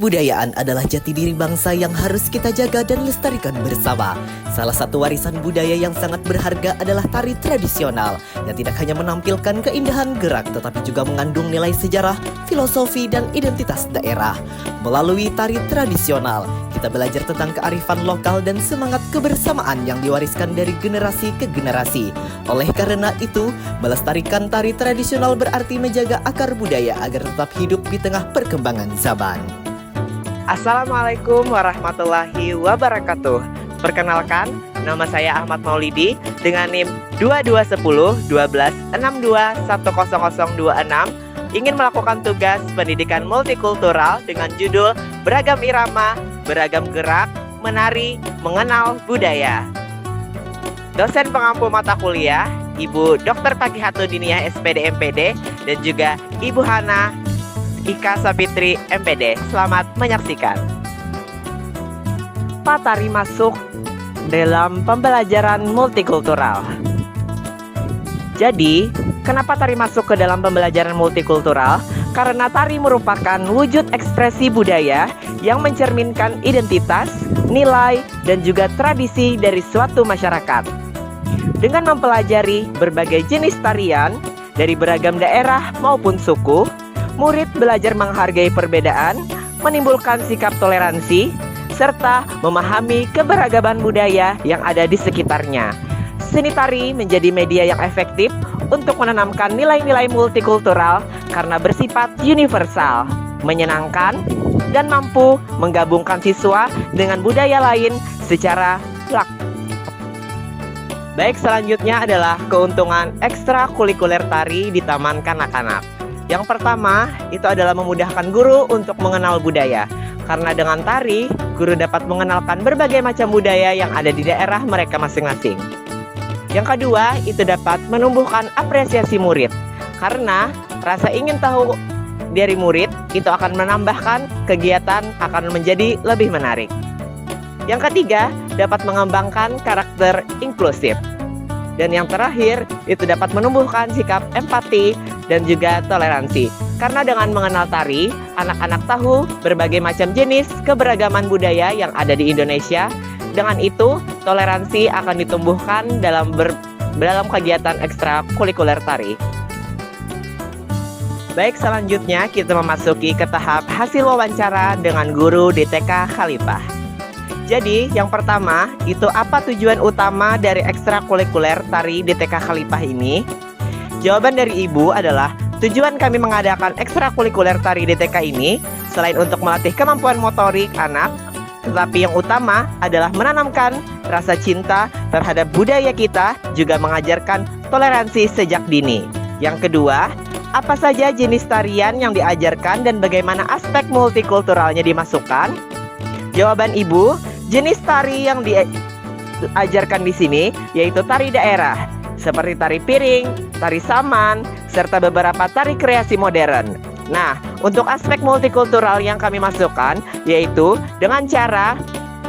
Kebudayaan adalah jati diri bangsa yang harus kita jaga dan lestarikan bersama. Salah satu warisan budaya yang sangat berharga adalah tari tradisional yang tidak hanya menampilkan keindahan gerak tetapi juga mengandung nilai sejarah, filosofi, dan identitas daerah. Melalui tari tradisional, kita belajar tentang kearifan lokal dan semangat kebersamaan yang diwariskan dari generasi ke generasi. Oleh karena itu, melestarikan tari tradisional berarti menjaga akar budaya agar tetap hidup di tengah perkembangan zaman. Assalamualaikum warahmatullahi wabarakatuh. Perkenalkan, nama saya Ahmad Maulidi dengan NIM 2210-1262-10026, ingin melakukan tugas pendidikan multikultural dengan judul Beragam Irama, Beragam Gerak, Menari, Mengenal Budaya. Dosen pengampu mata kuliah, Ibu Dr. Pagi Hatudiniah SPD MPD, dan juga Ibu Hana Ika Sapitri MPD. Selamat menyaksikan. Tari masuk dalam pembelajaran multikultural. Jadi, kenapa tari masuk ke dalam pembelajaran multikultural? Karena tari merupakan wujud ekspresi budaya yang mencerminkan identitas, nilai, dan juga tradisi dari suatu masyarakat. Dengan mempelajari berbagai jenis tarian dari beragam daerah maupun suku, murid belajar menghargai perbedaan, menimbulkan sikap toleransi, serta memahami keberagaman budaya yang ada di sekitarnya. Seni tari menjadi media yang efektif untuk menanamkan nilai-nilai multikultural karena bersifat universal, menyenangkan, dan mampu menggabungkan siswa dengan budaya lain secara plak. Baik, selanjutnya adalah keuntungan ekstrakurikuler tari di taman kanak-kanak. Yang pertama, itu adalah memudahkan guru untuk mengenal budaya. Karena dengan tari, guru dapat mengenalkan berbagai macam budaya yang ada di daerah mereka masing-masing. Yang kedua, itu dapat menumbuhkan apresiasi murid. Karena rasa ingin tahu dari murid itu akan menambahkan kegiatan akan menjadi lebih menarik. Yang ketiga, dapat mengembangkan karakter inklusif. Dan yang terakhir, itu dapat menumbuhkan sikap empati dan juga toleransi. Karena dengan mengenal tari, anak-anak tahu berbagai macam jenis keberagaman budaya yang ada di Indonesia. Dengan itu, toleransi akan ditumbuhkan dalam kegiatan ekstrakurikuler tari. Baik, selanjutnya kita memasuki ke tahap hasil wawancara dengan guru di TK Khalifah. Jadi, yang pertama, itu apa tujuan utama dari ekstrakurikuler tari di TK Khalifah ini? Jawaban dari Ibu adalah, tujuan kami mengadakan ekstrakurikuler tari di TK ini, selain untuk melatih kemampuan motorik anak, tetapi yang utama adalah menanamkan rasa cinta terhadap budaya kita, juga mengajarkan toleransi sejak dini. Yang kedua, apa saja jenis tarian yang diajarkan dan bagaimana aspek multikulturalnya dimasukkan? Jawaban Ibu, jenis tari yang diajarkan di sini yaitu tari daerah, seperti tari piring, tari saman, serta beberapa tari kreasi modern. Nah, untuk aspek multikultural yang kami masukkan yaitu dengan cara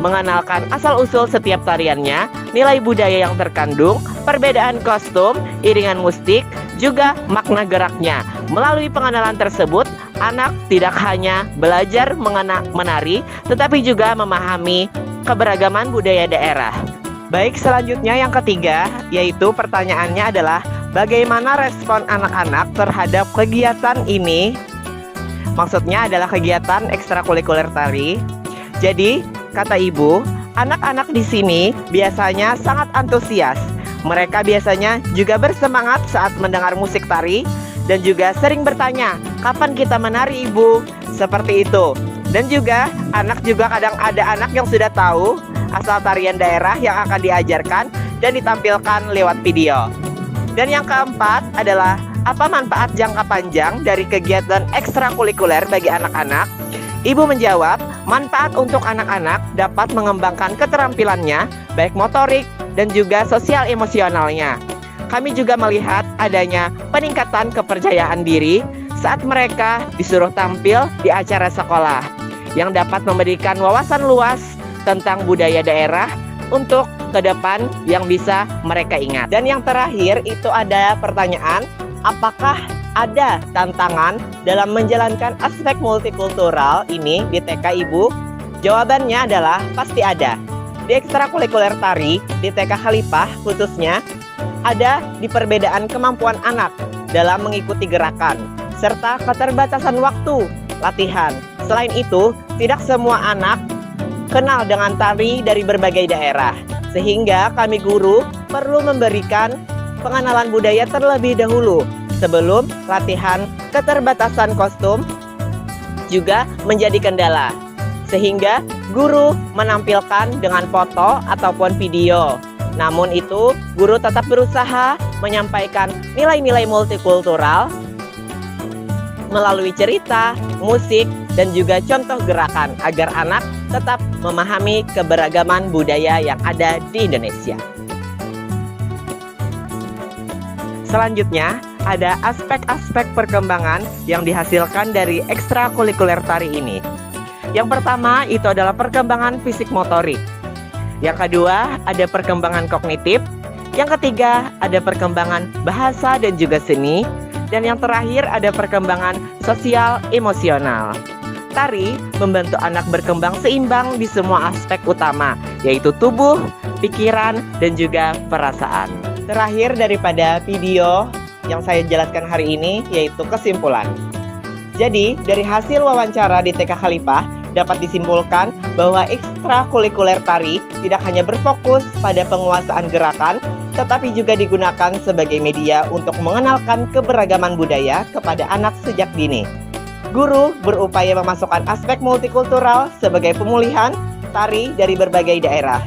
mengenalkan asal-usul setiap tariannya, nilai budaya yang terkandung, perbedaan kostum, iringan musik, juga makna geraknya. Melalui pengenalan tersebut, anak tidak hanya belajar menari, tetapi juga memahami keberagaman budaya daerah. Baik, selanjutnya yang ketiga, yaitu pertanyaannya adalah bagaimana respon anak-anak terhadap kegiatan ini? Maksudnya adalah kegiatan ekstrakurikuler tari. Jadi, kata Ibu, anak-anak di sini biasanya sangat antusias. Mereka biasanya juga bersemangat saat mendengar musik tari dan juga sering bertanya, kapan kita menari Ibu? Seperti itu. Dan juga anak juga kadang ada anak yang sudah tahu asal tarian daerah yang akan diajarkan dan ditampilkan lewat video. Dan yang keempat adalah apa manfaat jangka panjang dari kegiatan ekstrakurikuler bagi anak-anak? Ibu menjawab, manfaat untuk anak-anak dapat mengembangkan keterampilannya, baik motorik dan juga sosial emosionalnya. Kami juga melihat adanya peningkatan kepercayaan diri saat mereka disuruh tampil di acara sekolah, yang dapat memberikan wawasan luas tentang budaya daerah untuk ke depan yang bisa mereka ingat. Dan yang terakhir itu ada pertanyaan, apakah ada tantangan dalam menjalankan aspek multikultural ini di TK Ibu? Jawabannya adalah pasti ada. Di ekstrakurikuler tari di TK Khalifah khususnya ada di perbedaan kemampuan anak dalam mengikuti gerakan serta keterbatasan waktu latihan. Selain itu, tidak semua anak kenal dengan tari dari berbagai daerah, sehingga kami guru perlu memberikan pengenalan budaya terlebih dahulu sebelum latihan. Keterbatasan kostum juga menjadi kendala, sehingga guru menampilkan dengan foto ataupun video. Namun itu, guru tetap berusaha menyampaikan nilai-nilai multikultural melalui cerita, musik, dan juga contoh gerakan agar anak tetap memahami keberagaman budaya yang ada di Indonesia. Selanjutnya, ada aspek-aspek perkembangan yang dihasilkan dari ekstrakurikuler tari ini. Yang pertama itu adalah perkembangan fisik motorik. Yang kedua ada perkembangan kognitif. Yang ketiga ada perkembangan bahasa dan juga seni. Dan yang terakhir ada perkembangan sosial emosional. Tari membantu anak berkembang seimbang di semua aspek utama, yaitu tubuh, pikiran, dan juga perasaan. Terakhir daripada video yang saya jelaskan hari ini yaitu kesimpulan. Jadi dari hasil wawancara di TK Khalifah dapat disimpulkan bahwa ekstrakurikuler tari tidak hanya berfokus pada penguasaan gerakan, tetapi juga digunakan sebagai media untuk mengenalkan keberagaman budaya kepada anak sejak dini. Guru berupaya memasukkan aspek multikultural sebagai pemulihan tari dari berbagai daerah,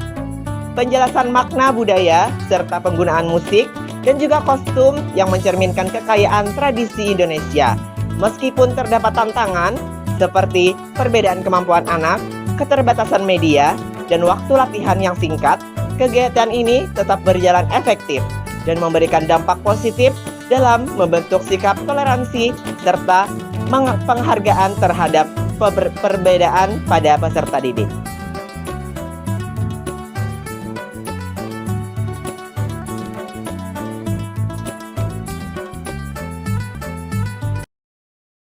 penjelasan makna budaya, serta penggunaan musik dan juga kostum yang mencerminkan kekayaan tradisi Indonesia. Meskipun terdapat tantangan seperti perbedaan kemampuan anak, keterbatasan media, dan waktu latihan yang singkat, kegiatan ini tetap berjalan efektif dan memberikan dampak positif dalam membentuk sikap toleransi serta penghargaan terhadap perbedaan pada peserta didik.